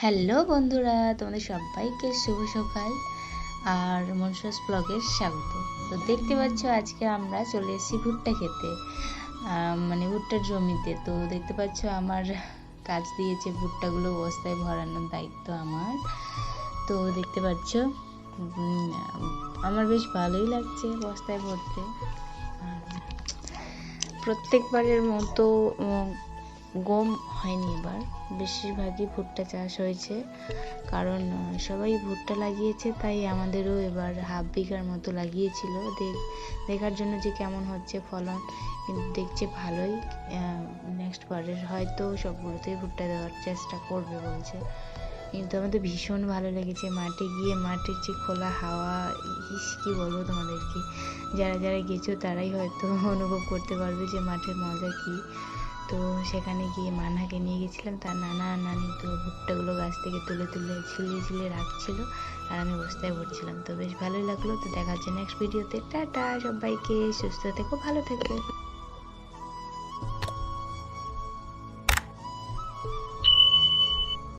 Hello বন্ধুরা, তোমাদের সবাইকে শুভ সকাল আর মনসাস ব্লগে স্বাগত। তো দেখতে পাচ্ছ আজকে আমরা চলে এসেছি ভুট্টা খেতে, মানে ভুট্টার জমিতে। তো দেখতে পাচ্ছ আমার কাজ দিয়েছে ভুট্টাগুলো বস্তায় ভরানোর দায়িত্ব আমার। তো দেখতে পাচ্ছ আমার বেশ ভালোই লাগছে বস্তায় ভরতে। প্রত্যেকবারের মতো গম হয়নি, এবার বেশিরভাগই ভুট্টা চাষ হয়েছে, কারণ সবাই ভুট্টা লাগিয়েছে, তাই আমাদেরও এবার হাফ বিঘার মতো লাগিয়েছিল। দেখার জন্য যে কেমন হচ্ছে ফলন, কিন্তু দেখছে ভালোই। নেক্সট বারের হয়তো সবগুলোতেই ভুট্টা দেওয়ার চেষ্টা করবে বলছে। কিন্তু আমাদের ভীষণ ভালো লেগেছে মাঠে গিয়ে, মাঠের যে খোলা হাওয়া, কি বলবো তোমাদেরকে, যারা যারা গেছো তারাই হয়তো অনুভব করতে পারবে যে মাঠের মজা কি। তো সেখানে গিয়ে মানাকে নিয়ে গেছিলাম, তার নানা নানি তো ভুট্টাগুলো গাছ থেকে তুলে তুলে ঝিলিয়ে রাখছিল, আর আমি বস্তায় ভরছিলাম। তো বেশ ভালোই লাগলো। তো দেখা হচ্ছে নেক্সট ভিডিওতে। টাটা সবাইকে, সুস্থ থেকো, ভালো থেকো।